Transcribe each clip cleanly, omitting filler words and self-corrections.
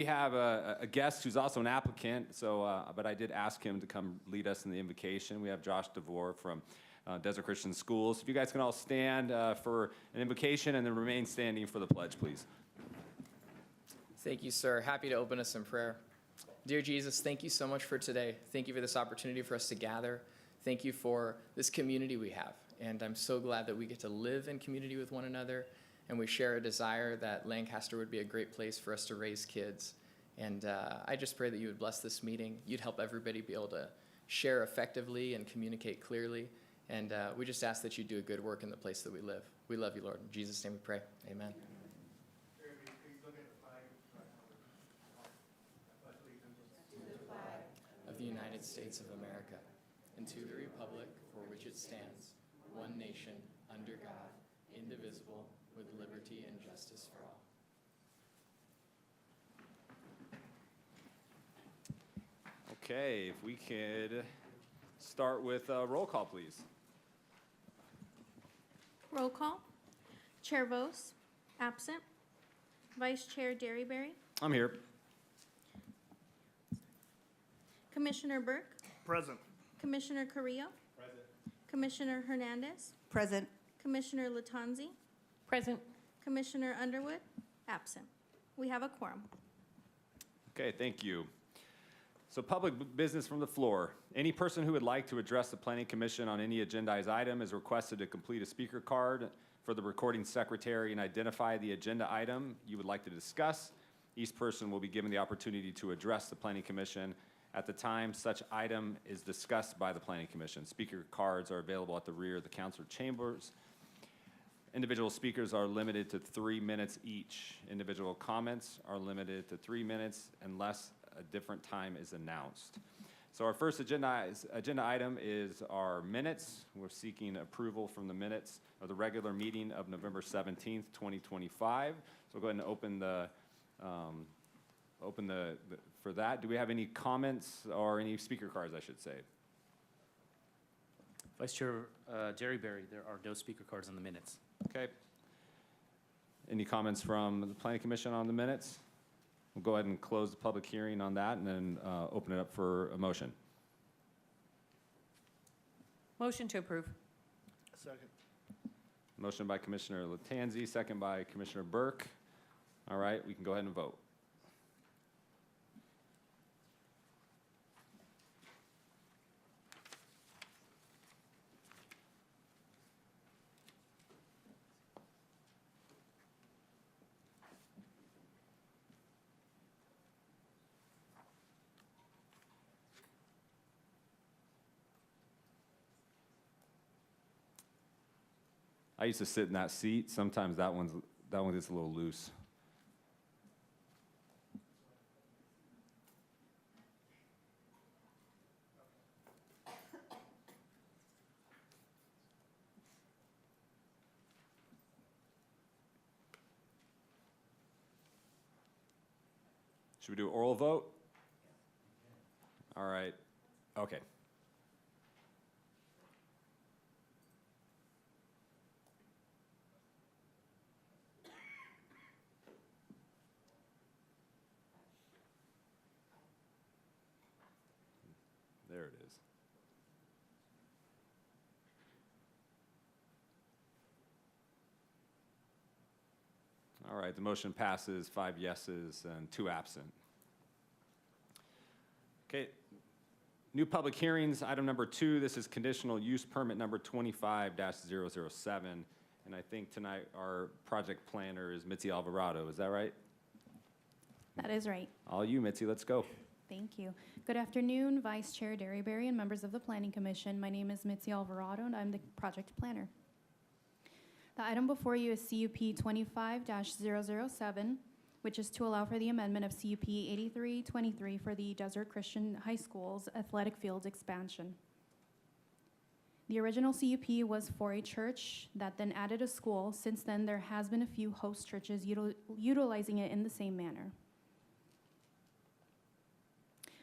We have a guest who's also an applicant, but I did ask him to come lead us in the invocation. We have Josh DeVore from Desert Christian Schools. If you guys can all stand for an invocation and then remain standing for the pledge, please. Thank you, sir. Happy to open us in prayer. Dear Jesus, thank you so much for today. Thank you for this opportunity for us to gather. Thank you for this community we have. And I'm so glad that we get to live in community with one another. And we share a desire that Lancaster would be a great place for us to raise kids. And I just pray that you would bless this meeting. You'd help everybody be able to share effectively and communicate clearly. And we just ask that you do a good work in the place that we live. We love you, Lord. In Jesus' name we pray. Amen. Of the United States of America, and to the republic for which it stands, one nation, under God, indivisible, with liberty and justice for all. Okay, if we could start with a roll call, please. Roll call. Chair Vos, absent. Vice Chair Derryberry. I'm here. Commissioner Burke. Present. Commissioner Carrillo. Present. Commissioner Hernandez. Present. Commissioner Latanzi. Present. Commissioner Underwood, absent. We have a quorum. Okay, thank you. So public business from the floor. Any person who would like to address the Planning Commission on any agendized item is requested to complete a speaker card for the recording secretary and identify the agenda item you would like to discuss. Each person will be given the opportunity to address the Planning Commission at the time such item is discussed by the Planning Commission. Speaker cards are available at the rear of the council chambers. Individual speakers are limited to 3 minutes each. Individual comments are limited to 3 minutes unless a different time is announced. So our first agenda item is our minutes. We're seeking approval from the minutes of the regular meeting of November 17th, 2025. So we'll go ahead and open for that. Do we have any comments or any speaker cards, I should say? Vice Chair Derryberry, there are no speaker cards on the minutes. Okay. Any comments from the Planning Commission on the minutes? We'll go ahead and close the public hearing on that and then open it up for a motion. Motion to approve. Second. Motion by Commissioner Latanzi, second by Commissioner Burke. All right, we can go ahead and vote. I used to sit in that seat. Sometimes that one gets a little loose. Should we do oral vote? All right. Okay. There it is. All right, the motion passes, 5 yeses and 2 absent. Okay, new public hearings, item number 2. This is conditional use permit number 25-007. And I think tonight our project planner is Mitzi Alvarado. Is that right? That is right. All you, Mitzi, let's go. Thank you. Good afternoon, Vice Chair Derryberry and members of the Planning Commission. My name is Mitzi Alvarado, and I'm the project planner. The item before you is CUP 25-007, which is to allow for the amendment of CUP 8323 for the Desert Christian High School's athletic fields expansion. The original CUP was for a church that then added a school. Since then, there has been a few host churches utilizing it in the same manner.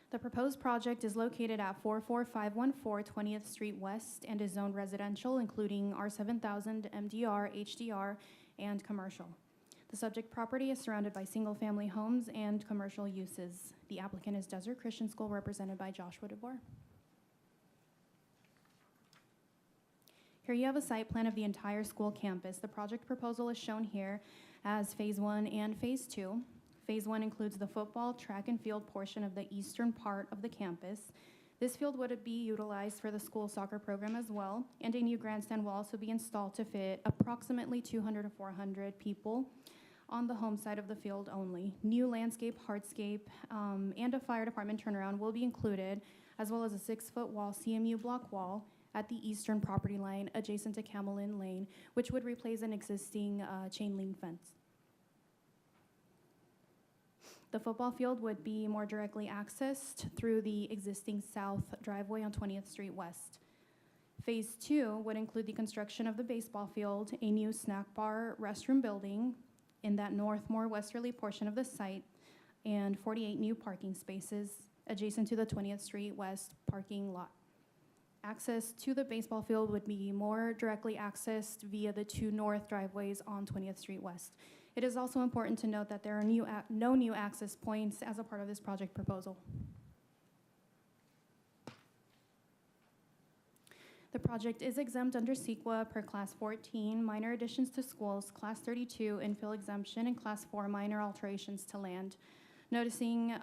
The proposed project is located at 44514 20th Street West and is zoned residential, including R7000, MDR, HDR, and commercial. The subject property is surrounded by single-family homes and commercial uses. The applicant is Desert Christian School, represented by Joshua DeVore. Here you have a site plan of the entire school campus. The project proposal is shown here as Phase 1 and Phase 2. Phase 1 includes the football, track, and field portion of the eastern part of the campus. This field would be utilized for the school soccer program as well, and a new grandstand will also be installed to fit approximately 200 to 400 people on the home side of the field only. New landscape, hardscape, and a fire department turnaround will be included, as well as a 6-foot wall, CMU block wall, at the eastern property line adjacent to Camelin Lane, which would replace an existing chain link fence. The football field would be more directly accessed through the existing south driveway on 20th Street West. Phase 2 would include the construction of the baseball field, a new snack bar restroom building in that north, more westerly portion of the site, and 48 new parking spaces adjacent to the 20th Street West parking lot. Access to the baseball field would be more directly accessed via the 2 north driveways on 20th Street West. It is also important to note that there are no new access points as a part of this project proposal. The project is exempt under CEQA per Class 14, minor additions to schools, Class 32, infill exemption, and Class 4, minor alterations to land. Noticing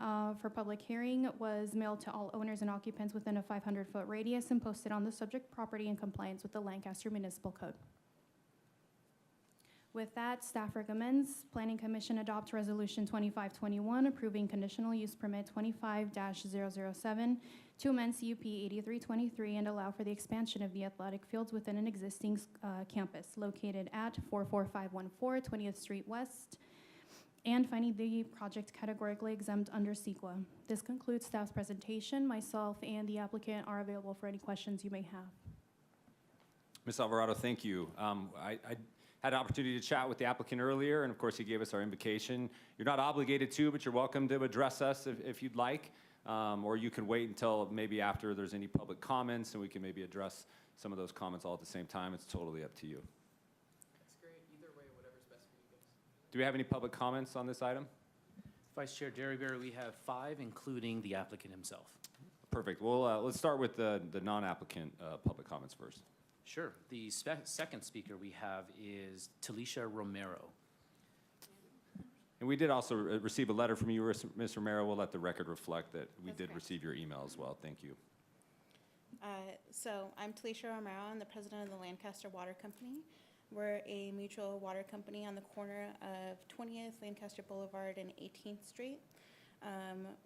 for public hearing was mailed to all owners and occupants within a 500-foot radius and posted on the subject property in compliance with the Lancaster Municipal Code. With that, staff recommends Planning Commission adopt Resolution 2521 approving conditional use permit 25-007 to amend CUP 8323 and allow for the expansion of the athletic fields within an existing campus located at 44514 20th Street West, and finding the project categorically exempt under CEQA. This concludes staff's presentation. Myself and the applicant are available for any questions you may have. Ms. Alvarado, thank you. I had an opportunity to chat with the applicant earlier, and of course he gave us our invocation. You're not obligated to, but you're welcome to address us if you'd like, or you can wait until maybe after there's any public comments and we can maybe address some of those comments all at the same time. It's totally up to you. That's great. Either way, whatever's best for you guys. Do we have any public comments on this item? Vice Chair Derryberry, we have 5, including the applicant himself. Perfect. Well, let's start with the non-applicant public comments first. Sure. The second speaker we have is Talisha Romero. And we did also receive a letter from you, Ms. Romero. We'll let the record reflect that we That's did correct. receive your email as well. Thank you. So I'm Talisha Romero. I'm the president of the Lancaster Water Company. We're a mutual water company on the corner of 20th Lancaster Boulevard and 18th Street.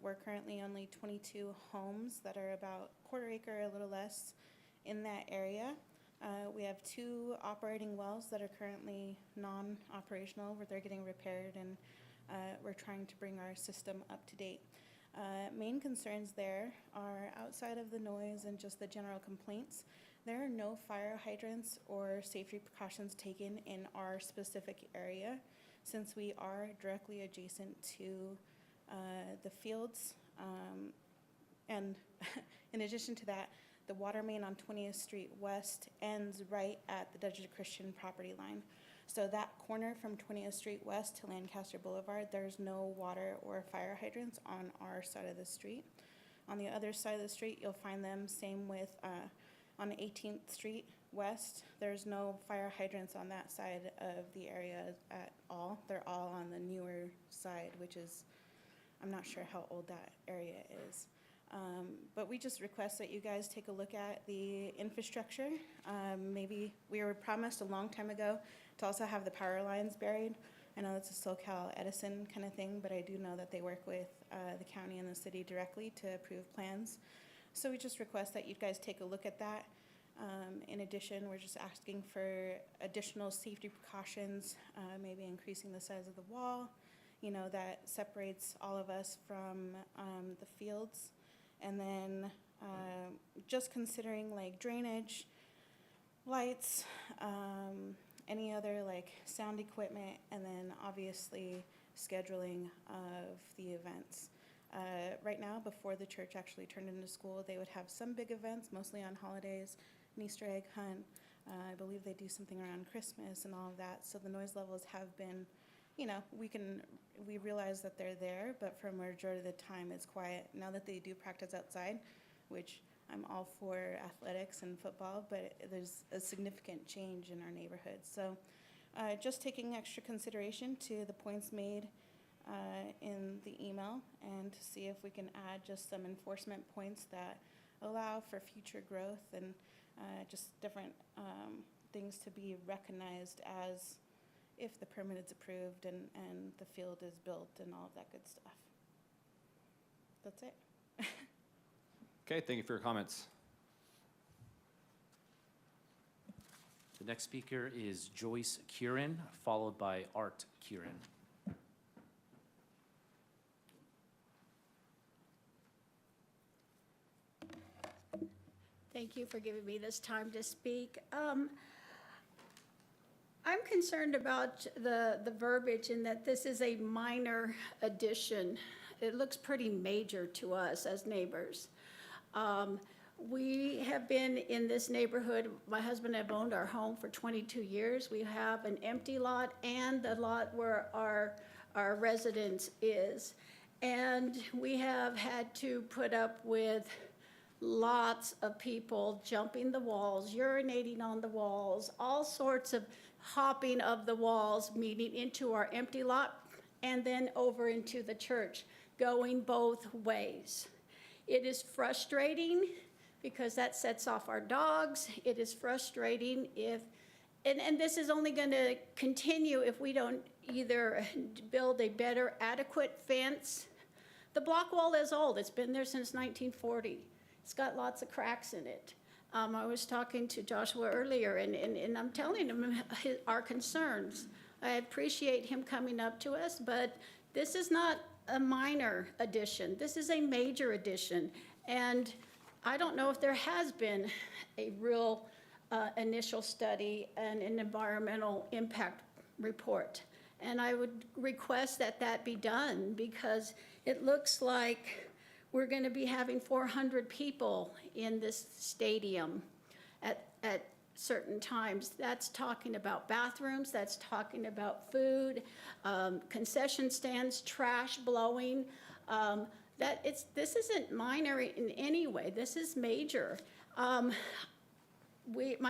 We're currently only 22 homes that are about quarter acre, a little less, in that area. We have 2 operating wells that are currently non-operational, where they're getting repaired, and we're trying to bring our system up to date. Main concerns there are outside of the noise and just the general complaints. There are no fire hydrants or safety precautions taken in our specific area, since we are directly adjacent to the fields. And in addition to that, the water main on 20th Street West ends right at the Desert Christian property line. So that corner from 20th Street West to Lancaster Boulevard, there's no water or fire hydrants on our side of the street. On the other side of the street, you'll find them, same with on 18th Street West. There's no fire hydrants on that side of the area at all. They're all on the newer side, which is, I'm not sure how old that area is. But we just request that you guys take a look at the infrastructure. Maybe we were promised a long time ago to also have the power lines buried. I know it's a SoCal Edison kind of thing, but I do know that they work with the county and the city directly to approve plans. So we just request that you guys take a look at that. In addition, we're just asking for additional safety precautions, maybe increasing the size of the wall, you know, that separates all of us from the fields. And then just considering like drainage, lights, any other like sound equipment, and then obviously scheduling of the events. Right now, before the church actually turned into school, they would have some big events, mostly on holidays, an Easter egg hunt. I believe they do something around Christmas and all of that. So the noise levels have been we realize that they're there, but for a majority of the time it's quiet. Now that they do practice outside, which I'm all for athletics and football, but there's a significant change in our neighborhood. So just taking extra consideration to the points made in the email and to see if we can add just some enforcement points that allow for future growth and just different things to be recognized as if the permit is approved and the field is built and all of that good stuff. That's it. Okay, thank you for your comments. The next speaker is Joyce Curran, followed by Art Curran. Thank you for giving me this time to speak. I'm concerned about the verbiage in that this is a minor addition. It looks pretty major to us as neighbors. We have been in this neighborhood, my husband and I have owned our home for 22 years. We have an empty lot and the lot where our residence is. And we have had to put up with lots of people jumping the walls, urinating on the walls, all sorts of hopping of the walls, meeting into our empty lot and then over into the church, going both ways. It is frustrating because that sets off our dogs. It is frustrating and this is only going to continue if we don't either build a better adequate fence. The block wall is old. It's been there since 1940. It's got lots of cracks in it. I was talking to Joshua earlier, and I'm telling him our concerns. I appreciate him coming up to us, but this is not a minor addition. This is a major addition, and I don't know if there has been a real initial study and an environmental impact report. And I would request that that be done because it looks like we're going to be having 400 people in this stadium at certain times. That's talking about bathrooms, that's talking about food, concession stands, trash blowing. This isn't minor in any way. This is major. My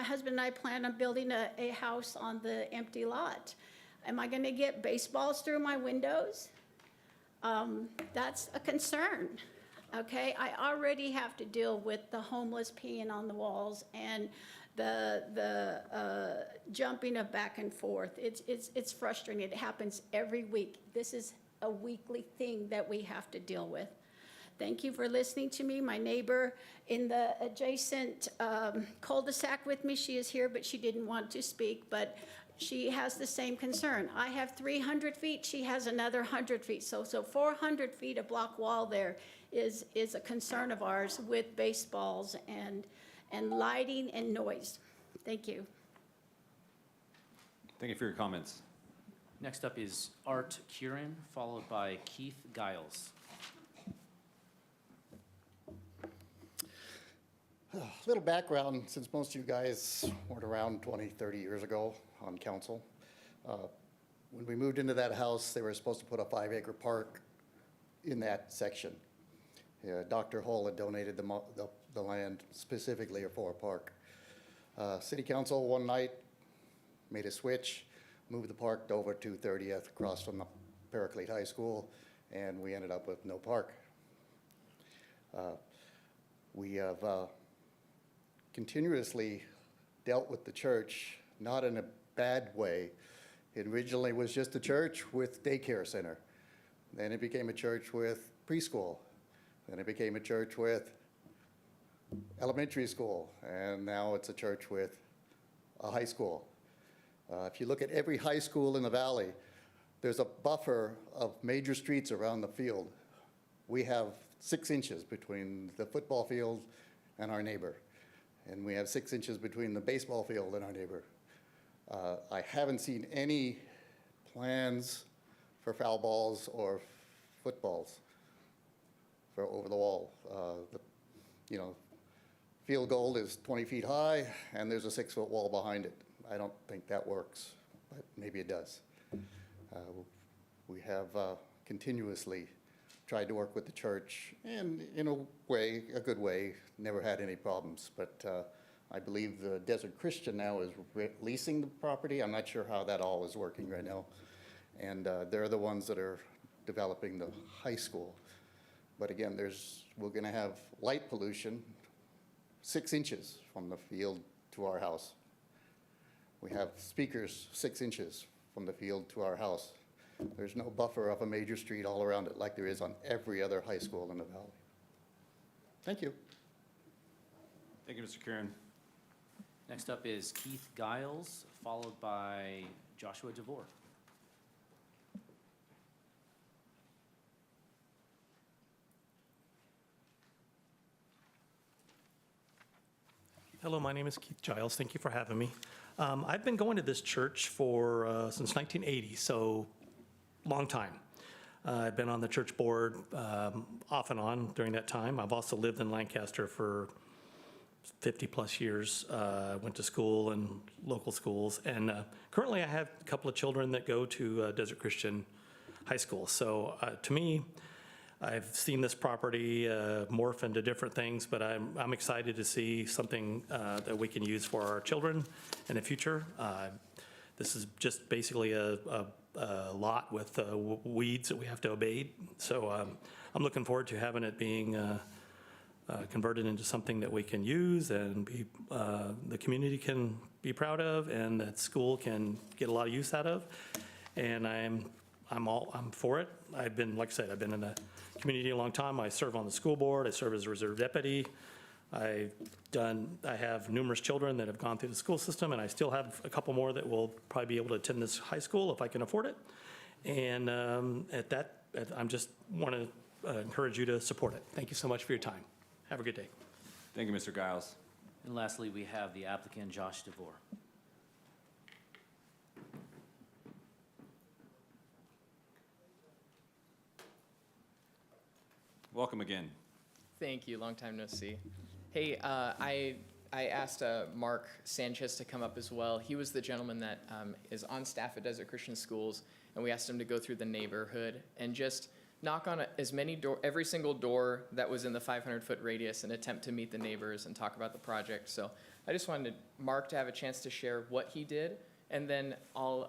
husband and I plan on building a house on the empty lot. Am I going to get baseballs through my windows? That's a concern. Okay, I already have to deal with the homeless peeing on the walls and the jumping of back and forth. It's frustrating. It happens every week. This is a weekly thing that we have to deal with. Thank you for listening to me. My neighbor in the adjacent cul-de-sac with me, she is here, but she didn't want to speak, but she has the same concern. I have 300 feet, she has another 100 feet. So 400 feet of block wall there is a concern of ours with baseballs and lighting and noise. Thank you. Thank you for your comments. Next up is Art Curran, followed by Keith Giles. A little background, since most of you guys weren't around 20, 30 years ago on council. When we moved into that house, they were supposed to put a 5-acre park in that section. Dr. Hull had donated the land specifically for a park. City Council one night made a switch, moved the park over to 30th across from the Paraclete High School, and we ended up with no park. We have continuously dealt with the church, not in a bad way. It originally was just a church with daycare center. Then it became a church with preschool. Then it became a church with elementary school. And now it's a church with a high school. If you look at every high school in the valley, there's a buffer of major streets around the field. We have 6 inches between the football field and our neighbor. And we have 6 inches between the baseball field and our neighbor. I haven't seen any plans for foul balls or footballs for over the wall. Field goal is 20 feet high, and there's a 6-foot wall behind it. I don't think that works, but maybe it does. We have continuously tried to work with the church, and in a way, a good way, never had any problems. But I believe the Desert Christian now is leasing the property. I'm not sure how that all is working right now. And they're the ones that are developing the high school. But again, we're going to have light pollution 6 inches from the field to our house. We have speakers 6 inches from the field to our house. There's no buffer of a major street all around it like there is on every other high school in the valley. Thank you. Thank you, Mr. Kieran. Next up is Keith Giles, followed by Joshua DeVore. Hello, my name is Keith Giles. Thank you for having me. I've been going to this church since 1980, so long time. I've been on the church board off and on during that time. I've also lived in Lancaster for 50-plus years. Went to school and local schools, and currently I have a couple of children that go to Desert Christian High School. So to me, I've seen this property morph into different things, but I'm excited to see something that we can use for our children in the future. This is just basically a lot with weeds that we have to abate. So I'm looking forward to having it being converted into something that we can use and the community can be proud of, and that school can get a lot of use out of. And I'm for it. Like I said, I've been in the community a long time. I serve on the school board. I serve as a reserve deputy. I have numerous children that have gone through the school system, and I still have a couple more that will probably be able to attend this high school if I can afford it. And I just want to encourage you to support it. Thank you so much for your time. Have a good day. Thank you, Mr. Giles. And lastly, we have the applicant, Josh DeVore. Welcome again. Thank you. Long time no see. Hey, I asked Mark Sanchez to come up as well. He was the gentleman that is on staff at Desert Christian Schools, and we asked him to go through the neighborhood and just knock on every single door that was in the 500-foot radius and attempt to meet the neighbors and talk about the project. So I just wanted Mark to have a chance to share what he did, and then I'll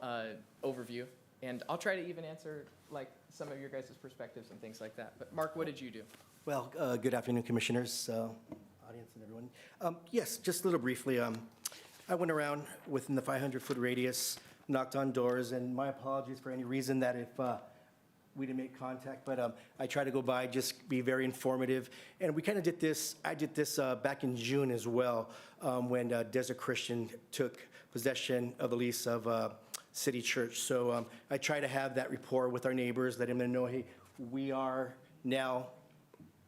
overview, and I'll try to even answer like some of your guys' perspectives and things like that. But Mark, what did you do? Well, good afternoon, commissioners, audience, and everyone. Yes, just a little briefly, I went around within the 500-foot radius, knocked on doors, and my apologies for any reason that if we didn't make contact, but I try to go by, just be very informative. And we kind of did this, I did this back in June as well, when Desert Christian took possession of the lease of City Church. So I try to have that rapport with our neighbors, let them know, hey, we are now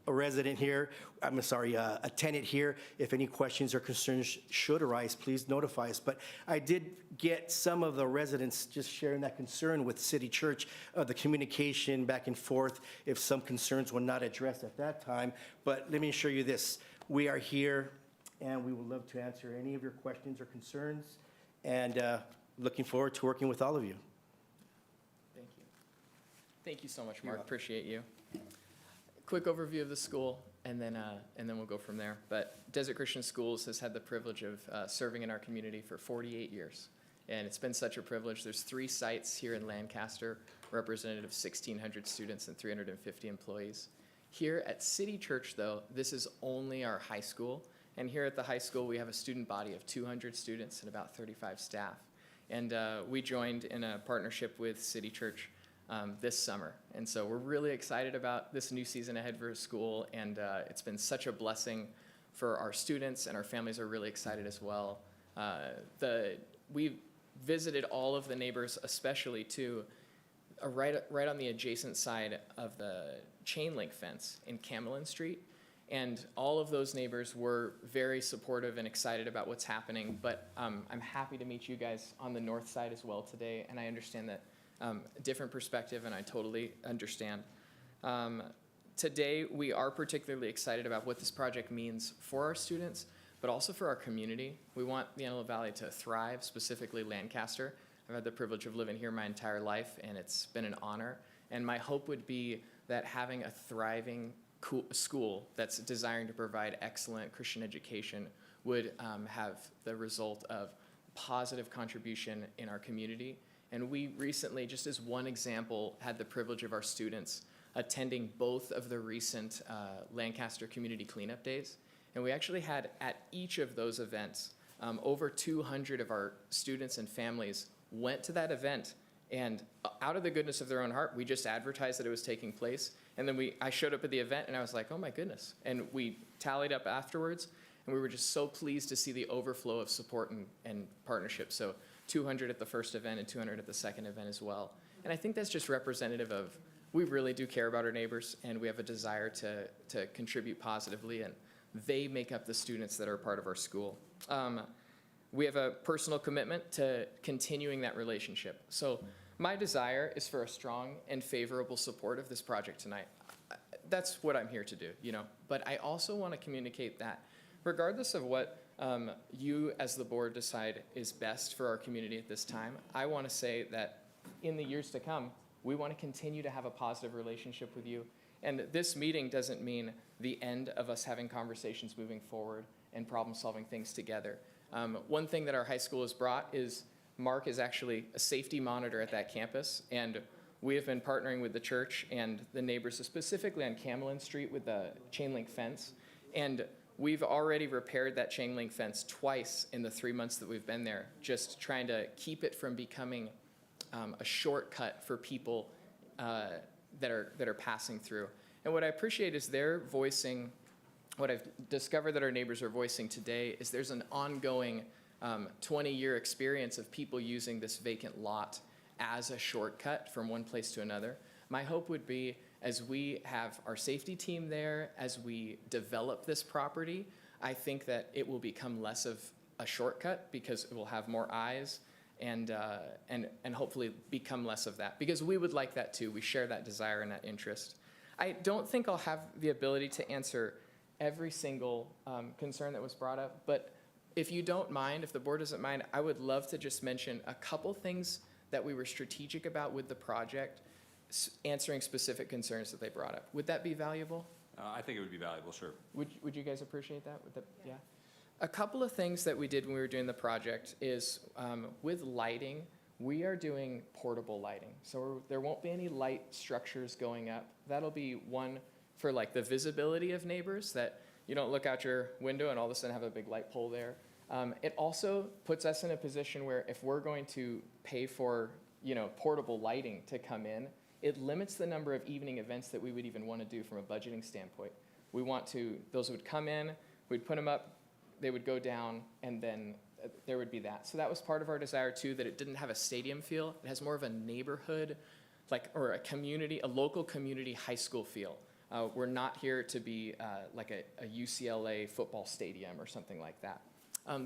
a resident here, a tenant here. If any questions or concerns should arise, please notify us. But I did get some of the residents just sharing that concern with City Church, the communication back and forth, if some concerns were not addressed at that time. But let me assure you this, we are here and we would love to answer any of your questions or concerns, and looking forward to working with all of you. Thank you. Thank you so much, Mark. Appreciate you. Quick overview of the school, and then we'll go from there. But Desert Christian Schools has had the privilege of serving in our community for 48 years, and it's been such a privilege. There's 3 sites here in Lancaster, representative of 1,600 students and 350 employees. Here at City Church, though, this is only our high school, and here at the high school, we have a student body of 200 students and about 35 staff. And we joined in a partnership with City Church this summer. And so we're really excited about this new season ahead for school, and it's been such a blessing for our students, and our families are really excited as well. We visited all of the neighbors, especially too, right on the adjacent side of the chain link fence in Camelin Street. And all of those neighbors were very supportive and excited about what's happening. But I'm happy to meet you guys on the north side as well today, and I understand that a different perspective, and I totally understand. Today, we are particularly excited about what this project means for our students, but also for our community. We want the Antelope Valley to thrive, specifically Lancaster. I've had the privilege of living here my entire life, and it's been an honor. And my hope would be that having a thriving school that's desiring to provide excellent Christian education would have the result of positive contribution in our community. And we recently, just as one example, had the privilege of our students attending both of the recent Lancaster Community Cleanup Days. And we actually had at each of those events, over 200 of our students and families went to that event, and out of the goodness of their own heart, we just advertised that it was taking place. And then I showed up at the event, and I was like, oh my goodness. And we tallied up afterwards, and we were just so pleased to see the overflow of support and partnership. So 200 at the first event and 200 at the second event as well. And I think that's just representative of, we really do care about our neighbors, and we have a desire to contribute positively, and they make up the students that are part of our school. We have a personal commitment to continuing that relationship. So my desire is for a strong and favorable support of this project tonight. That's what I'm here to do, you know. But I also want to communicate that regardless of what you as the board decide is best for our community at this time, I want to say that in the years to come, we want to continue to have a positive relationship with you. And this meeting doesn't mean the end of us having conversations moving forward and problem-solving things together. One thing that our high school has brought is Mark is actually a safety monitor at that campus, and we have been partnering with the church and the neighbors, specifically on Camelin Street with the chain link fence. And we've already repaired that chain link fence twice in the 3 months that we've been there, just trying to keep it from becoming a shortcut for people that are passing through. And what I appreciate is they're voicing, what I've discovered that our neighbors are voicing today is there's an ongoing 20-year experience of people using this vacant lot as a shortcut from one place to another. My hope would be, as we have our safety team there, as we develop this property, I think that it will become less of a shortcut because it will have more eyes and hopefully become less of that, because we would like that too. We share that desire and that interest. I don't think I'll have the ability to answer every single concern that was brought up, but if you don't mind, if the board doesn't mind, I would love to just mention a couple things that we were strategic about with the project, answering specific concerns that they brought up. Would that be valuable? I think it would be valuable, sure. Would you guys appreciate that? Yeah. A couple of things that we did when we were doing the project is with lighting, we are doing portable lighting. So there won't be any light structures going up. That'll be one for like the visibility of neighbors, that you don't look out your window and all of a sudden have a big light pole there. It also puts us in a position where if we're going to pay for, you know, portable lighting to come in, it limits the number of evening events that we would even want to do from a budgeting standpoint. We want to, those would come in, we'd put them up, they would go down, and then there would be that. So that was part of our desire too, that it didn't have a stadium feel. It has more of a neighborhood, or a community, a local community high school feel. We're not here to be like a UCLA football stadium or something like that.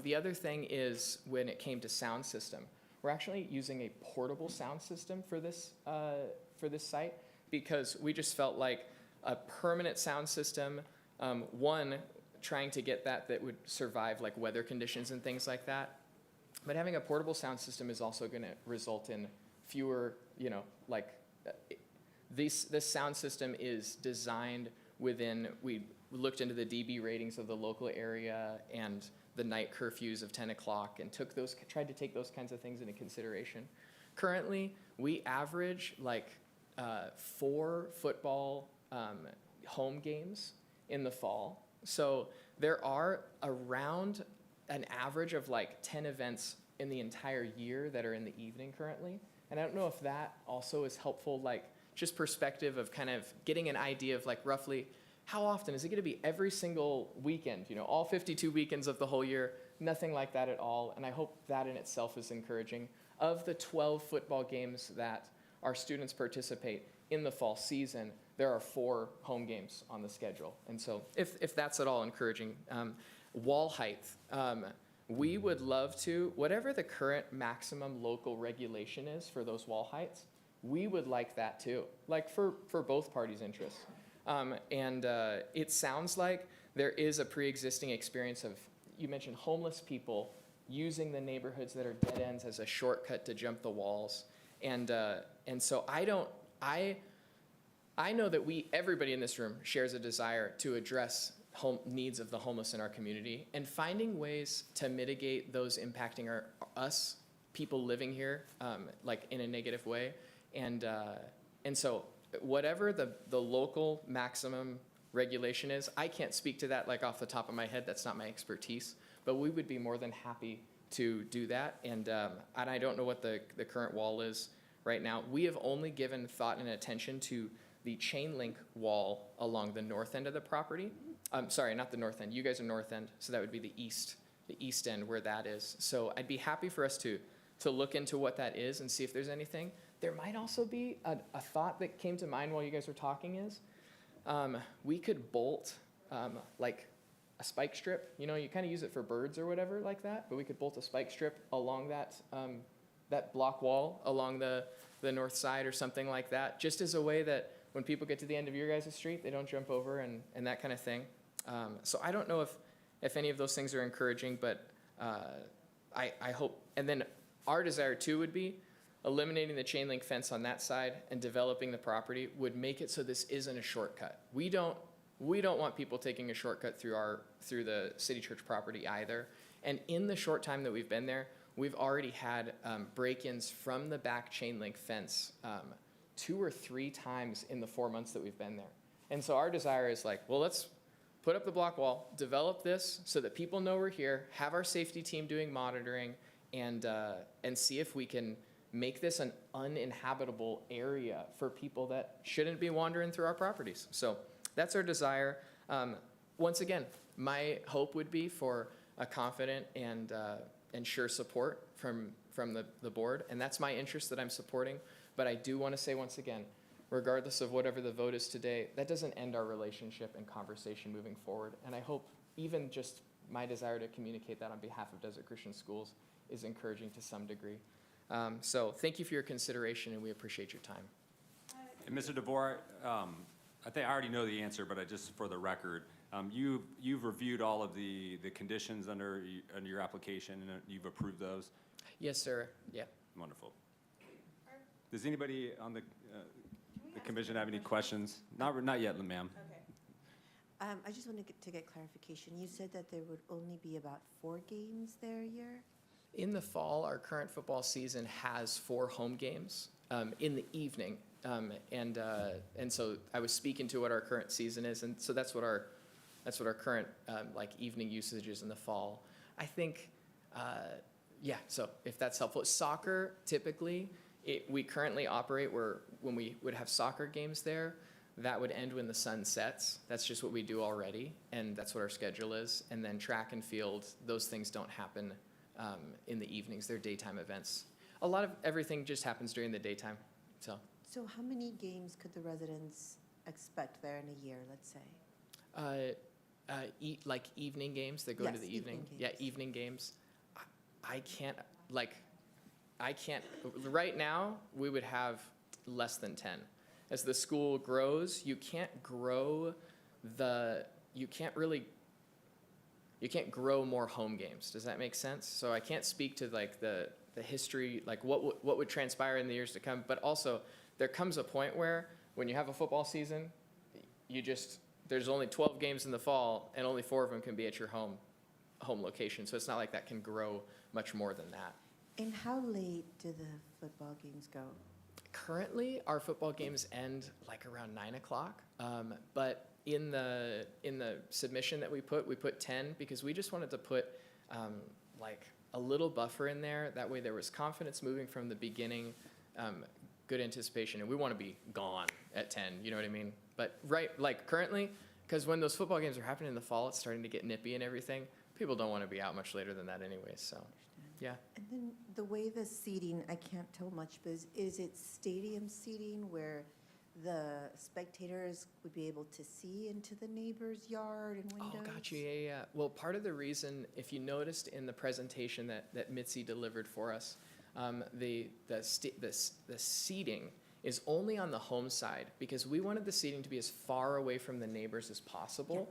The other thing is when it came to sound system, we're actually using a portable sound system for this site, because we just felt like a permanent sound system, one, trying to get that would survive like weather conditions and things like that. But having a portable sound system is also going to result in fewer, this sound system is designed within, we looked into the dB ratings of the local area and the night curfews of 10 o'clock and tried to take those kinds of things into consideration. Currently, we average 4 football home games in the fall. So there are around an average of 10 events in the entire year that are in the evening currently. And I don't know if that also is helpful, just perspective of kind of getting an idea of roughly how often is it going to be every single weekend, all 52 weekends of the whole year, nothing like that at all. And I hope that in itself is encouraging. Of the 12 football games that our students participate in the fall season, there are 4 home games on the schedule. And so if that's at all encouraging, wall height, we would love to, whatever the current maximum local regulation is for those wall heights, we would like that too, for both parties' interests. It sounds like there is a pre-existing experience of, you mentioned homeless people using the neighborhoods that are dead ends as a shortcut to jump the walls. And so I know that everybody in this room shares a desire to address needs of the homeless in our community, and finding ways to mitigate those impacting us, people living here, like in a negative way. And so whatever the local maximum regulation is, I can't speak to that like off the top of my head. That's not my expertise, but we would be more than happy to do that. And I don't know what the current wall is right now. We have only given thought and attention to the chain link wall along the north end of the property. Sorry, not the north end. You guys are north end, so that would be the east end where that is. So I'd be happy for us to look into what that is and see if there's anything. There might also be a thought that came to mind while you guys were talking is we could bolt like a spike strip. You know, you kind of use it for birds or whatever like that, but we could bolt a spike strip along that that block wall along the north side or something like that, just as a way that when people get to the end of your guys' street, they don't jump over and that kind of thing. So I don't know if any of those things are encouraging, but I hope. And then our desire too would be eliminating the chain link fence on that side and developing the property would make it so this isn't a shortcut. We don't want people taking a shortcut through the City Church property either. And in the short time that we've been there, we've already had break-ins from the back chain link fence 2 or 3 times in the 4 months that we've been there. And so our desire is like, well, let's put up the block wall, develop this so that people know we're here, have our safety team doing monitoring, and see if we can make this an uninhabitable area for people that shouldn't be wandering through our properties. So that's our desire. Once again, my hope would be for a confident and sure support from the board, and that's my interest that I'm supporting. But I do want to say once again, regardless of whatever the vote is today, that doesn't end our relationship and conversation moving forward. And I hope even just my desire to communicate that on behalf of Desert Christian Schools is encouraging to some degree. So thank you for your consideration, and we appreciate your time. And Mr. DeVore, I think I already know the answer, but just for the record, you've reviewed all of the conditions under your application, and you've approved those? Yes, sir. Yeah. Wonderful. Does anybody on the commission have any questions? Not yet, ma'am. Okay. I just wanted to get clarification. You said that there would only be about 4 games there a year? In the fall, our current football season has 4 home games in the evening. And so I was speaking to what our current season is, and so that's what our current like evening usage is in the fall. I think, yeah, so if that's helpful. Soccer, typically, we currently operate where when we would have soccer games there, that would end when the sun sets. That's just what we do already, and that's what our schedule is. And then track and field, those things don't happen in the evenings. They're daytime events. A lot of everything just happens during the daytime, so. So how many games could the residents expect there in a year, let's say? Like evening games that go Yes, into the evening? evening games. Yeah, evening games. I can't, right now, we would have less than 10. As the school grows, you can't grow more home games. Does that make sense? So I can't speak to like the history, like what would transpire in the years to come, but also there comes a point where when you have a football season, there's only 12 games in the fall and only 4 of them can be at your home location. So it's not like that can grow much more than that. And how late do the football games go? Currently, our football games end like around 9 o'clock. But in the submission that we put 10 because we just wanted to put like a little buffer in there. That way there was confidence moving from the beginning, good anticipation, and we want to be gone at 10, you know what I mean? But like currently, because when those football games are happening in the fall, it's starting to get nippy and everything. People don't want to be out much later than that anyways, so, yeah. And then the way the seating, I can't tell much, but is it stadium seating where the spectators would be able to see into the neighbor's yard and windows? Oh, gotcha, yeah. Well, part of the reason, if you noticed in the presentation that Mitzi delivered for us, the seating is only on the home side because we wanted the seating to be as far away from the neighbors as possible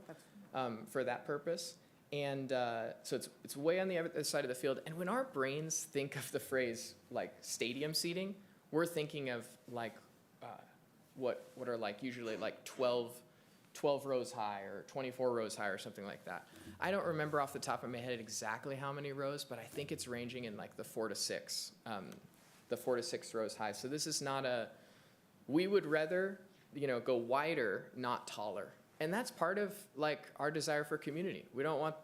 for that purpose. And so it's way on the other side of the field. And when our brains think of the phrase like stadium seating, we're thinking of like what are like usually like 12 rows high or 24 rows high or something like that. I don't remember off the top of my head exactly how many rows, but I think it's ranging in like the 4 to 6 rows high. So this is not we would rather, go wider, not taller. And that's part of like our desire for community. We don't want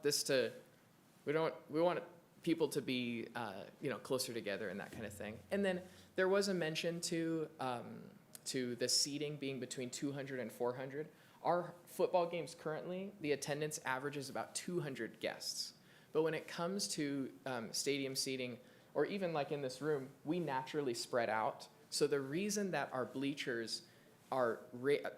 we want people to be, closer together and that kind of thing. And then there was a mention to the seating being between 200 and 400. Our football games currently, the attendance average is about 200 guests. But when it comes to stadium seating, or even like in this room, we naturally spread out. So the reason that our bleachers are,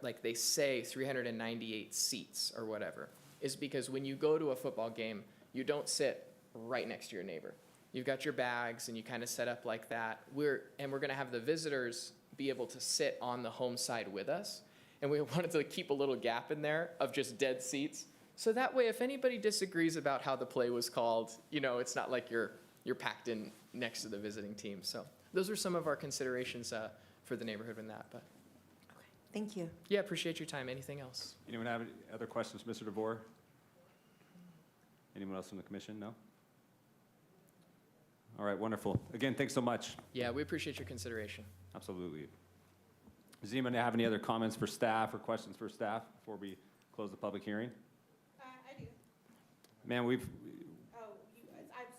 like they say 398 seats or whatever, is because when you go to a football game, you don't sit right next to your neighbor. You've got your bags and you kind of set up like that. We're gonna have the visitors be able to sit on the home side with us. And we wanted to keep a little gap in there of just dead seats. So that way, if anybody disagrees about how the play was called, it's not like you're packed in next to the visiting team. So those are some of our considerations for the neighborhood in that. But Thank you. yeah, appreciate your time. Anything else? Anyone have any other questions, Mr. DeVore? Anyone else from the commission? No? All right, wonderful. Again, thanks so much. Yeah, we appreciate your consideration. Absolutely. Does anyone have any other comments for staff or questions for staff before we close the public hearing? I do. Man, I'm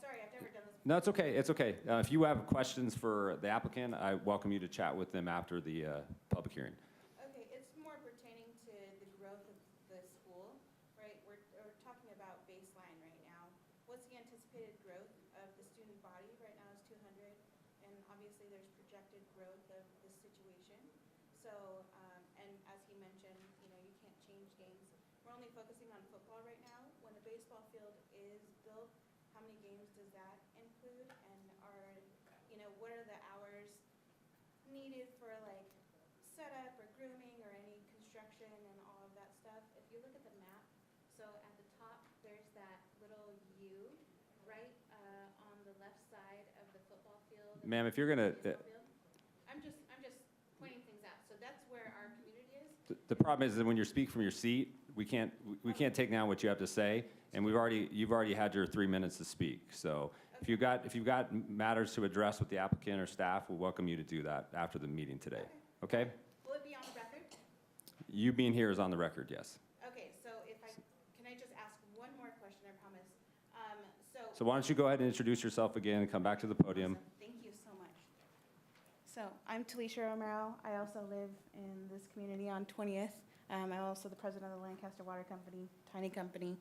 sorry, I've never done this. no, it's okay, it's okay. If you have questions for the applicant, I welcome you to chat with them after the public hearing. Okay, it's more pertaining to the growth of the school, right? We're talking about baseline right now. What's the anticipated growth of the student body? Right now is 200, and obviously there's projected growth of the situation. So, and as he mentioned, you can't change games. We're only focusing on football right now. When a baseball field is built, how many games does that include? And what are the hours needed for like setup or grooming or any construction and all of that stuff? If you look at the map, so at the top, there's that little U, right, on the left side of the football field. Ma'am, if you're gonna, I'm just pointing things out. So that's where our community is. the problem is that when you speak from your seat, we can't take down what you have to say, and you've already had your 3 minutes to speak. So if you've got matters to address with the applicant or staff, we'll welcome you to do that after the meeting today. Okay? Will it be on the record? You being here is on the record, yes. Okay, so can I just ask one more question, I promise? So why don't you go ahead and introduce yourself again and come back to the podium. Awesome. Thank you so much. So I'm Talisha Romero. I also live in this community on 20th. I'm also the president of the Lancaster Water Company, tiny company.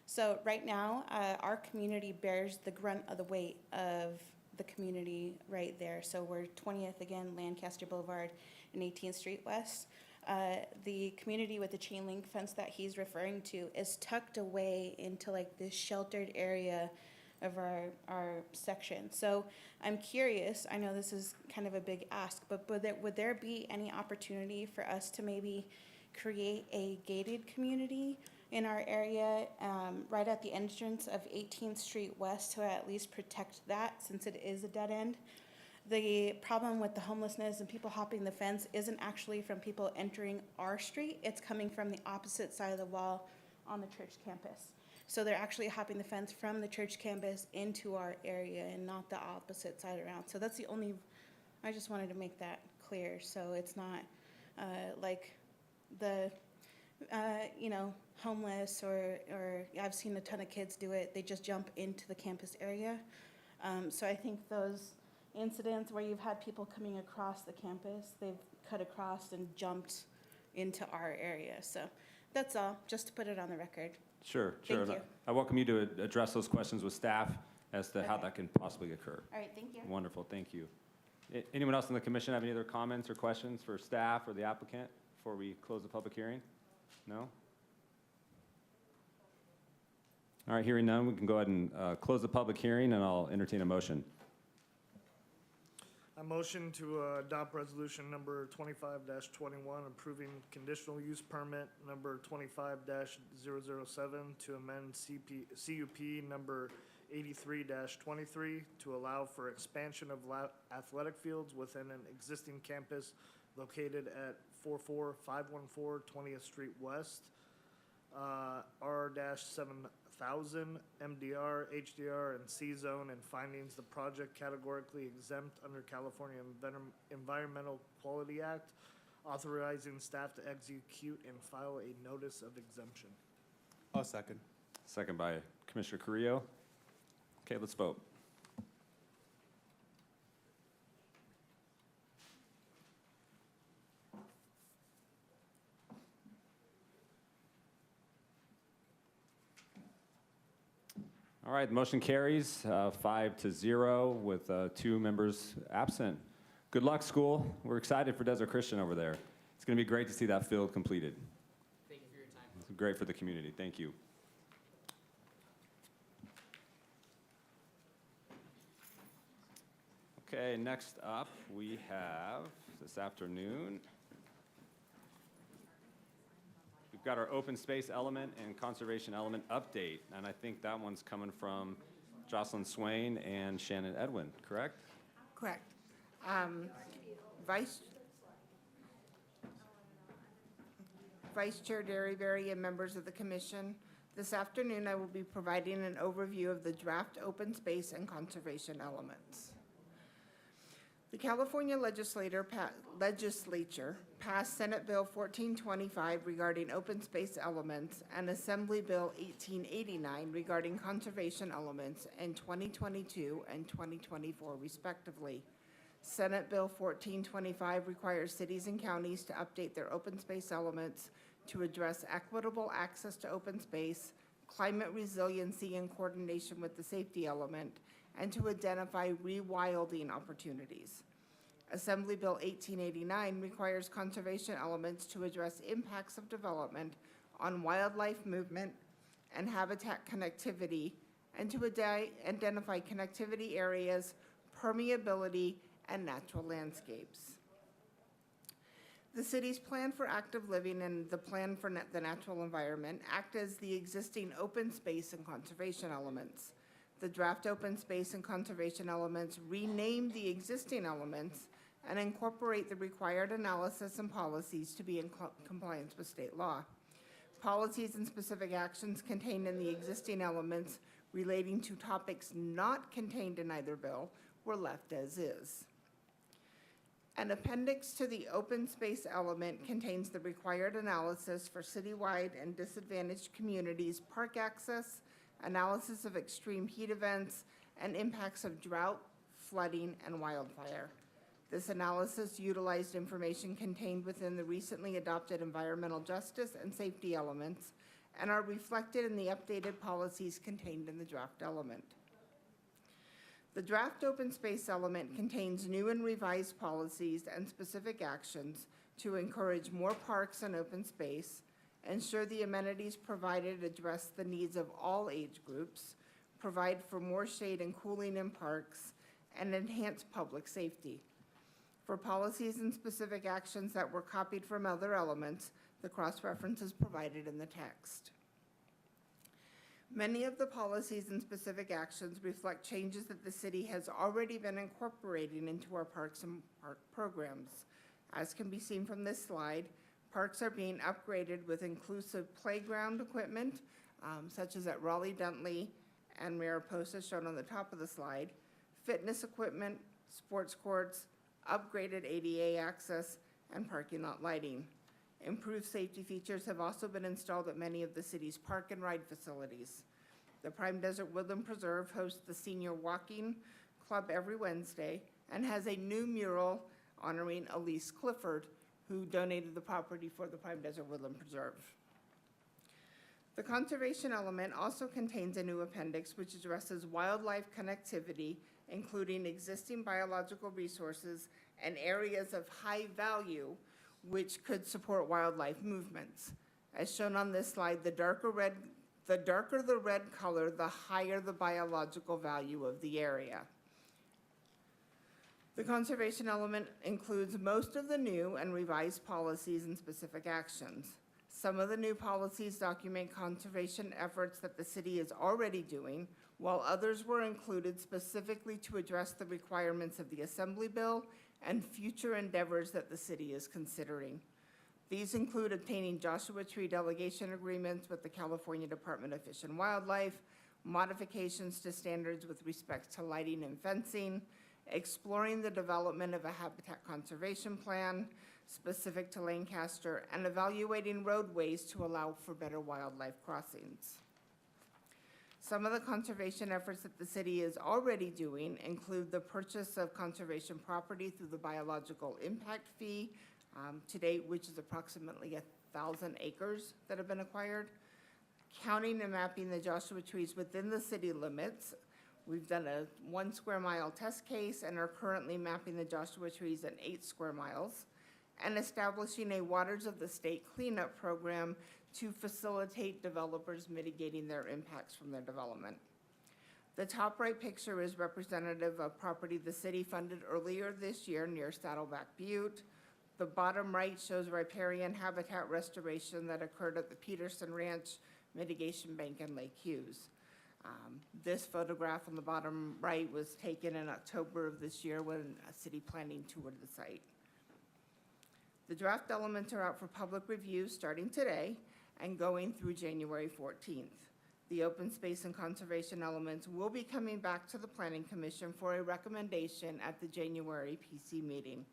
So right now, our community bears the grunt of the weight of the community right there. So we're 20th, again, Lancaster Boulevard and 18th Street West. The community with the chain link fence that he's referring to is tucked away into like this sheltered area of our section. So I'm curious, I know this is kind of a big ask, but would there be any opportunity for us to maybe create a gated community in our area right at the entrance of 18th Street West to at least protect that, since it is a dead end? The problem with the homelessness and people hopping the fence isn't actually from people entering our street, it's coming from the opposite side of the wall on the church campus. So they're actually hopping the fence from the church campus into our area and not the opposite side around. So that's the only, I just wanted to make that clear, so it's not like the, homeless or I've seen a ton of kids do it, they just jump into the campus area. So I think those incidents where you've had people coming across the campus, they've cut across and jumped into our area. So that's all, just to put it on the record. Sure. Thank you. I welcome you to address those questions with staff as to how Okay. that can possibly occur. All right, thank you. Wonderful, thank you. Anyone else in the commission have any other comments or questions for staff or the applicant before we close the public hearing? No? All right, hearing none, we can go ahead and close the public hearing, and I'll entertain a motion. A motion to adopt resolution number 25-21, approving conditional use permit number 25-007 to amend CUP number 83-23 to allow for expansion of athletic fields within an existing campus located at 44514 20th Street West, R-7000, MDR, HDR, and C-zone, and findings the project categorically exempt under California Environmental Quality Act, authorizing staff to execute and file a notice of exemption. I'll second. Second by Commissioner Carrillo. Okay, let's vote. All right, the motion carries 5-0 with 2 members absent. Good luck, school. We're excited for Desert Christian over there. It's going to be great to see that field completed. Thank you for your time. It's great for the community. Thank you. Okay, next up we have this afternoon. We've got our open space element and conservation element update, and I think that one's coming from Jocelyn Swain and Shannon Edwin, correct? Correct. Vice Chair Derryberry and members of the commission, this afternoon I will be providing an overview of the draft open space and conservation elements. The California legislature passed Senate Bill 1425 regarding open space elements and Assembly Bill 1889 regarding conservation elements in 2022 and 2024 respectively. Senate Bill 1425 requires cities and counties to update their open space elements to address equitable access to open space, climate resiliency in coordination with the safety element, and to identify rewilding opportunities. Assembly Bill 1889 requires conservation elements to address impacts of development on wildlife movement and habitat connectivity, and to identify connectivity areas, permeability, and natural landscapes. The city's plan for active living and the plan for the natural environment act as the existing open space and conservation elements. The draft open space and conservation elements rename the existing elements and incorporate the required analysis and policies to be in compliance with state law. Policies and specific actions contained in the existing elements relating to topics not contained in either bill were left as is. An appendix to the open space element contains the required analysis for citywide and disadvantaged communities' park access, analysis of extreme heat events, and impacts of drought, flooding, and wildfire. This analysis utilized information contained within the recently adopted environmental justice and safety elements and are reflected in the updated policies contained in the draft element. The draft open space element contains new and revised policies and specific actions to encourage more parks and open space, ensure the amenities provided address the needs of all age groups, provide for more shade and cooling in parks, and enhance public safety. For policies and specific actions that were copied from other elements, the cross-reference is provided in the text. Many of the policies and specific actions reflect changes that the city has already been incorporating into our parks and park programs. As can be seen from this slide, parks are being upgraded with inclusive playground equipment, such as at Raleigh-Duntley and Mariposa, shown on the top of the slide, fitness equipment, sports courts, upgraded ADA access, and parking lot lighting. Improved safety features have also been installed at many of the city's park and ride facilities. The Prime Desert Woodland Preserve hosts the Senior Walking Club every Wednesday and has a new mural honoring Elise Clifford, who donated the property for the Prime Desert Woodland Preserve. The conservation element also contains a new appendix which addresses wildlife connectivity, including existing biological resources and areas of high value which could support wildlife movements. As shown on this slide, the darker the red color, the higher the biological value of the area. The conservation element includes most of the new and revised policies and specific actions. Some of the new policies document conservation efforts that the city is already doing, while others were included specifically to address the requirements of the Assembly Bill and future endeavors that the city is considering. These include obtaining Joshua Tree delegation agreements with the California Department of Fish and Wildlife, modifications to standards with respect to lighting and fencing, exploring the development of a habitat conservation plan specific to Lancaster, and evaluating roadways to allow for better wildlife crossings. Some of the conservation efforts that the city is already doing include the purchase of conservation property through the biological impact fee to date, which is approximately 1,000 acres that have been acquired, counting and mapping the Joshua trees within the city limits. We've done a 1 square mile test case and are currently mapping the Joshua trees at 8 square miles, and establishing a Waters of the State cleanup program to facilitate developers mitigating their impacts from their development. The top right picture is representative of property the city funded earlier this year near Saddleback Butte. The bottom right shows riparian habitat restoration that occurred at the Peterson Ranch Mitigation Bank in Lake Hughes. This photograph on the bottom right was taken in October of this year when a city planning toured the site. The draft elements are out for public review starting today and going through January 14th. The open space and conservation elements will be coming back to the Planning Commission for a recommendation at the January PC meeting.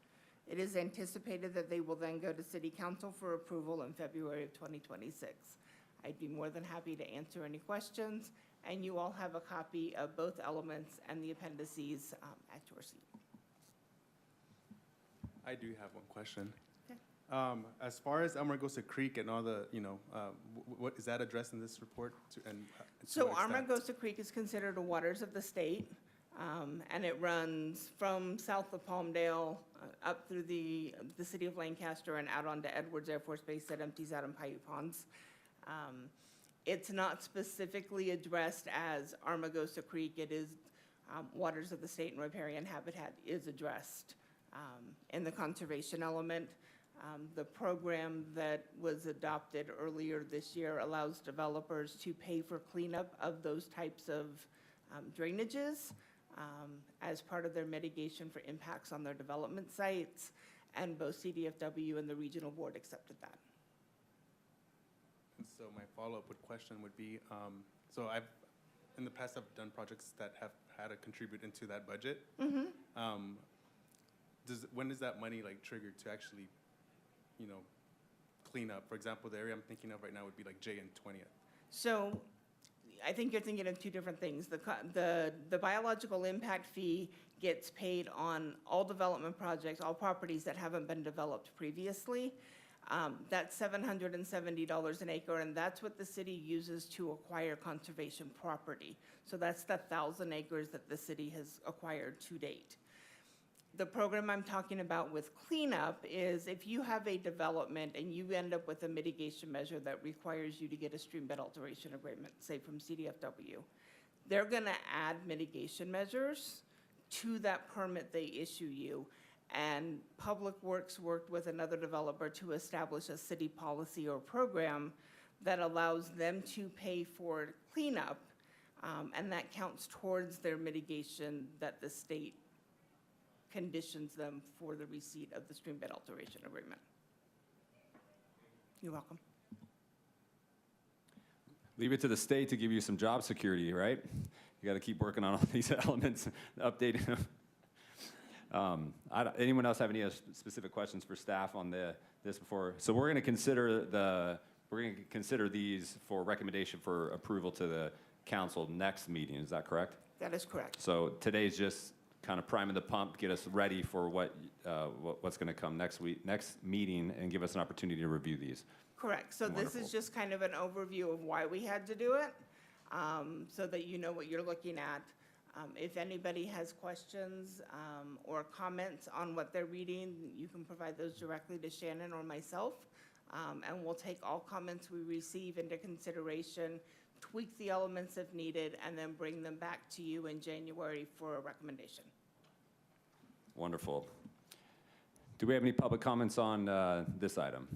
It is anticipated that they will then go to City Council for approval in February of 2026. I'd be more than happy to answer any questions, and you all have a copy of both elements and the appendices at your seat. I do have one question. Okay. As far as Amargosa Creek and all the, what is that addressed in this report? So Amargosa Creek is considered a Waters of the State, and it runs from south of Palmdale up through the city of Lancaster and out onto Edwards Air Force Base that empties out in Paiute Ponds. It's not specifically addressed as Amargosa Creek. It is Waters of the State and riparian habitat is addressed in the conservation element. The program that was adopted earlier this year allows developers to pay for cleanup of those types of drainages as part of their mitigation for impacts on their development sites, and both CDFW and the regional board accepted that. And so my follow-up question would be, in the past I've done projects that have had to contribute into that budget. Mm-hmm. When is that money triggered to actually, clean up? For example, the area I'm thinking of right now would be J and 20th. So I think you're thinking of two different things. The biological impact fee gets paid on all development projects, all properties that haven't been developed previously. That's $770 an acre, and that's what the city uses to acquire conservation property. So that's the 1,000 acres that the city has acquired to date. The program I'm talking about with cleanup is if you have a development and you end up with a mitigation measure that requires you to get a stream bed alteration agreement, say from CDFW, they're gonna add mitigation measures to that permit they issue you. And Public Works worked with another developer to establish a city policy or program that allows them to pay for cleanup, and that counts towards their mitigation that the state conditions them for the receipt of the stream bed alteration agreement. You're welcome. Leave it to the state to give you some job security, right? You got to keep working on all these elements, updating them. Anyone else have any specific questions for staff on this before? So we're going to consider these for recommendation for approval to the council next meeting. Is that correct? That is correct. So today's just kind of priming the pump, get us ready for what's going to come next meeting, and give us an opportunity to review these. Correct. So this is just kind of an overview of why we had to do it, so that you know what you're looking at. If anybody has questions or comments on what they're reading, you can provide those directly to Shannon or myself, and we'll take all comments we receive into consideration, tweak the elements if needed, and then bring them back to you in January for a recommendation. Wonderful. Do we have any public comments on this item?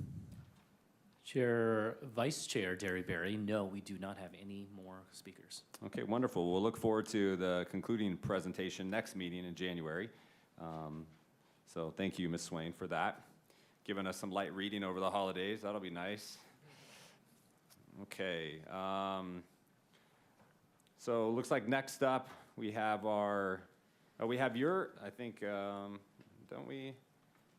Vice Chair Derryberry, no, we do not have any more speakers. Okay, wonderful. We'll look forward to the concluding presentation next meeting in January. So thank you, Ms. Swain, for that. Giving us some light reading over the holidays. That'll be nice. Okay. So looks like next up we have we have your, I think, don't we?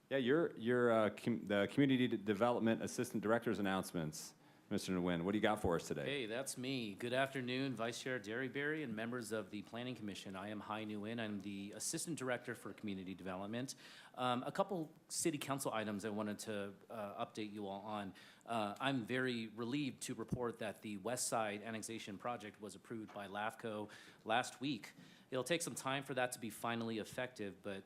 Yeah, the Community Development Assistant Director's announcements. Mr. Nguyen, what do you got for us today? Hey, that's me. Good afternoon, Vice Chair Derryberry and members of the Planning Commission. I am Hai Nguyen. I'm the Assistant Director for Community Development. A couple City Council items I wanted to update you all on. I'm very relieved to report that the West Side Annexation Project was approved by LAFCO last week. It'll take some time for that to be finally effective, but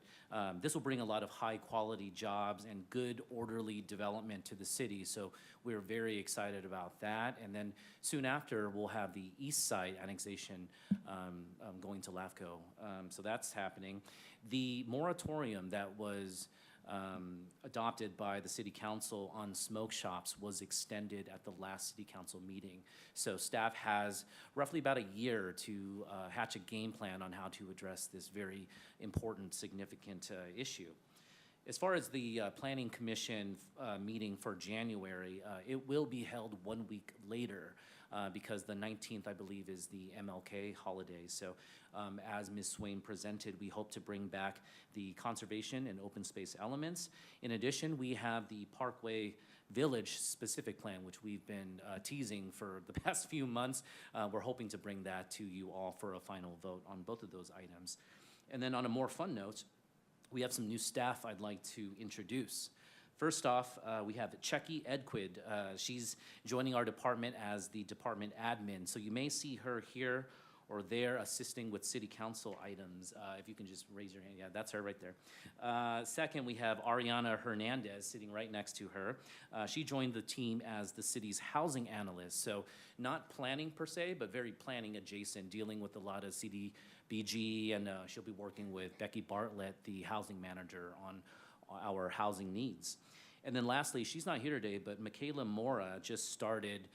this will bring a lot of high-quality jobs and good, orderly development to the city. So we're very excited about that. And then soon after, we'll have the East Side annexation going to LAFCO. So that's happening. The moratorium that was adopted by the City Council on smoke shops was extended at the last City Council meeting. So staff has roughly about a year to hatch a game plan on how to address this very important, significant issue. As far as the Planning Commission meeting for January, it will be held 1 week later because the 19th, I believe, is the MLK holiday. So as Ms. Swain presented, we hope to bring back the conservation and open space elements. In addition, we have the Parkway Village specific plan, which we've been teasing for the past few months. We're hoping to bring that to you all for a final vote on both of those items. And then on a more fun note, we have some new staff I'd like to introduce. First off, we have Checky Edquid. She's joining our department as the department admin. So you may see her here or there assisting with city council items. If you can just raise your hand. Yeah, that's her right there. Second, we have Ariana Hernandez sitting right next to her. She joined the team as the city's housing analyst. So not planning per se, but very planning adjacent, dealing with a lot of CDBG, and she'll be working with Becky Bartlett, the housing manager, on our housing needs. And then lastly, she's not here today, but Michaela Mora just started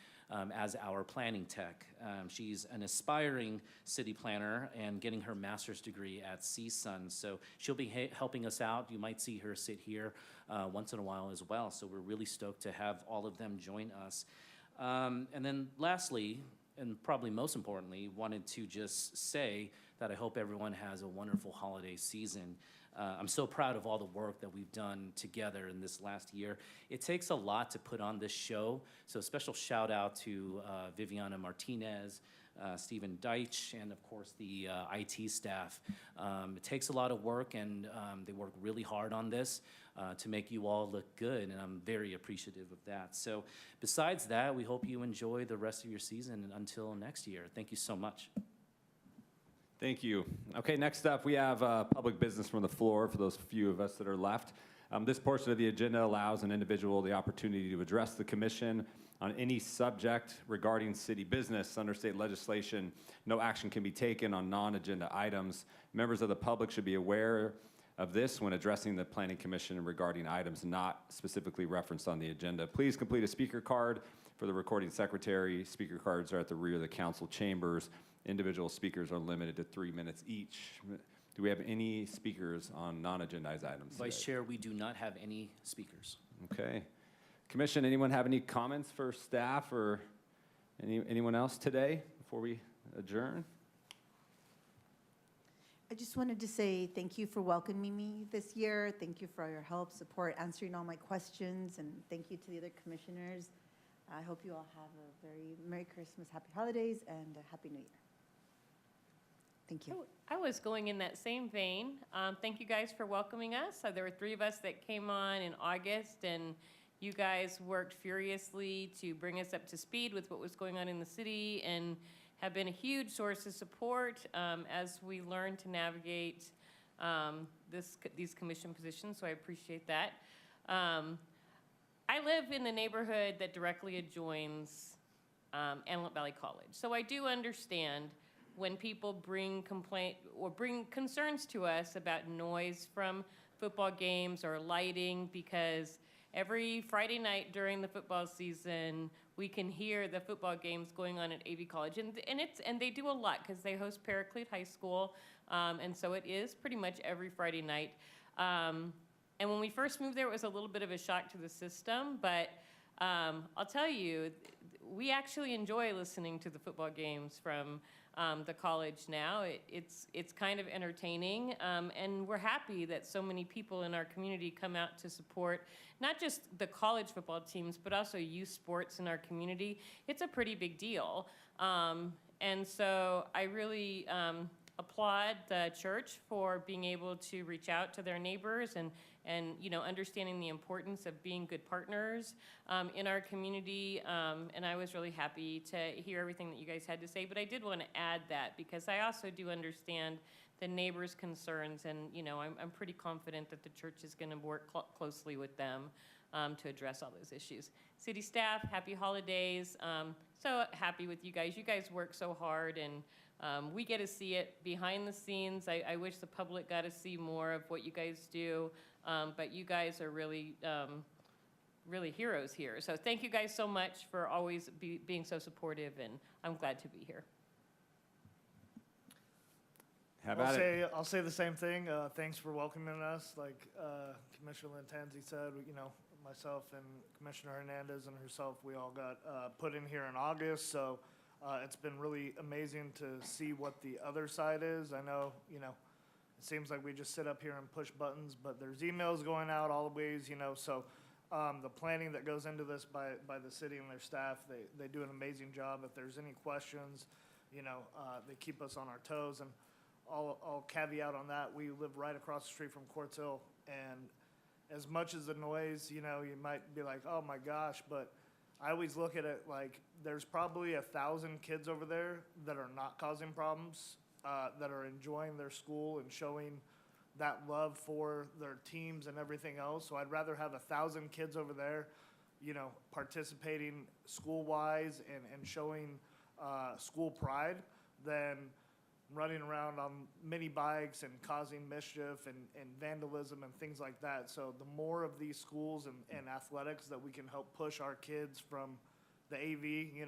as our planning tech. She's an aspiring city planner and getting her master's degree at CSUN. So she'll be helping us out. You might see her sit here once in a while as well. So we're really stoked to have all of them join us. And then lastly, and probably most importantly, wanted to just say that I hope everyone has a wonderful holiday season. I'm so proud of all the work that we've done together in this last year. It takes a lot to put on this show, so a special shout out to Viviana Martinez, Stephen Deitch, and of course the IT staff. It takes a lot of work, and they work really hard on this to make you all look good, and I'm very appreciative of that. So besides that, we hope you enjoy the rest of your season until next year. Thank you so much. Thank you. Okay, next up, we have public business from the floor for those few of us that are left. This portion of the agenda allows an individual the opportunity to address the commission on any subject regarding city business. Under state legislation, no action can be taken on non-agenda items. Members of the public should be aware of this when addressing the Planning Commission regarding items not specifically referenced on the agenda. Please complete a speaker card for the recording secretary. Speaker cards are at the rear of the council chambers. Individual speakers are limited to 3 minutes each. Do we have any speakers on non-agendized items Vice today? Chair, we do not have any speakers. Okay. Commission, anyone have any comments for staff or anyone else today before we adjourn? I just wanted to say thank you for welcoming me this year. Thank you for all your help, support, answering all my questions, and thank you to the other commissioners. I hope you all have a very Merry Christmas, Happy Holidays, and a Happy New Year. Thank you. I was going in that same vein. Thank you guys for welcoming us. There were 3 of us that came on in August, and you guys worked furiously to bring us up to speed with what was going on in the city and have been a huge source of support as we learn to navigate these commission positions, so I appreciate that. I live in the neighborhood that directly adjoins Antelope Valley College, so I do understand when people bring complaint or bring concerns to us about noise from football games or lighting, because every Friday night during the football season, we can hear the football games going on at AV College, and they do a lot because they host Paraclete High School, and so it is pretty much every Friday night. And when we first moved there, it was a little bit of a shock to the system, but I'll tell you, we actually enjoy listening to the football games from the college now. It's kind of entertaining, and we're happy that so many people in our community come out to support not just the college football teams, but also youth sports in our community. It's a pretty big deal. And so I really applaud the church for being able to reach out to their neighbors and understanding the importance of being good partners in our community. And I was really happy to hear everything that you guys had to say. But I did want to add that because I also do understand the neighbors' concerns, and I'm pretty confident that the church is going to work closely with them to address all those issues. City staff, happy holidays. So happy with you guys. You guys work so hard, and we get to see it behind the scenes. I wish the public got to see more of what you guys do, but you guys are really, really heroes here. So thank you guys so much for always being so supportive, and I'm glad to be here. How about it? I'll say the same thing. Thanks for welcoming us. Like Commissioner Lintanzi said, myself and Commissioner Hernandez and herself, we all got put in here in August. So it's been really amazing to see what the other side is. I know, it seems like we just sit up here and push buttons, but there's emails going out all the ways, so the planning that goes into this by the city and their staff, they do an amazing job. If there's any questions, they keep us on our toes. And I'll caveat on that. We live right across the street from Quartz Hill, and as much as the noise, you might be like, oh my gosh, but I always look at it like there's probably 1,000 kids over there that are not causing problems, that are enjoying their school and showing that love for their teams and everything else. So I'd rather have 1,000 kids over there, participating school-wise and showing school pride than running around on mini bikes and causing mischief and vandalism and things like that. So the more of these schools and athletics that we can help push our kids from the AV,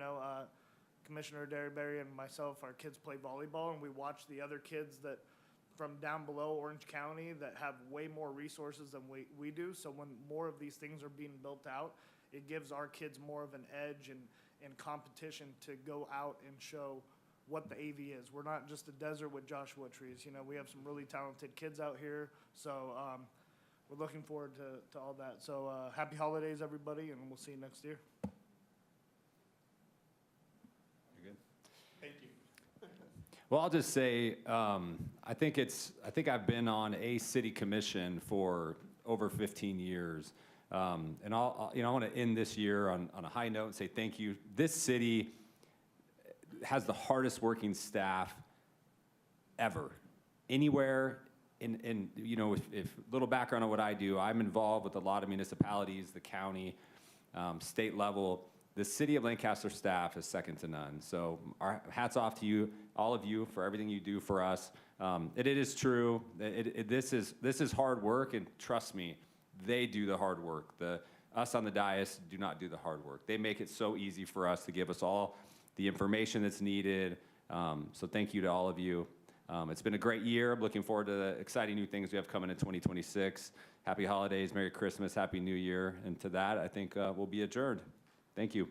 Commissioner Derryberry and myself, our kids play volleyball, and we watch the other kids that from down below Orange County that have way more resources than we do. So when more of these things are being built out, it gives our kids more of an edge and competition to go out and show what the AV is. We're not just a desert with Joshua trees. We have some really talented kids out here. So we're looking forward to all that. So happy holidays, everybody, and we'll see you next year. You're good? Thank you. Well, I'll just say, I think I've been on a city commission for over 15 years. And I want to end this year on a high note and say thank you. This city has the hardest working staff ever, anywhere. If little background on what I do, I'm involved with a lot of municipalities, the county, state level. The city of Lancaster staff is second to none. So our hats off to you, all of you, for everything you do for us. It is true. This is hard work, and trust me, they do the hard work. Us on the dais do not do the hard work. They make it so easy for us to give us all the information that's needed. So thank you to all of you. It's been a great year. I'm looking forward to the exciting new things we have coming in 2026. Happy holidays, Merry Christmas, Happy New Year. And to that, I think we'll be adjourned. Thank you.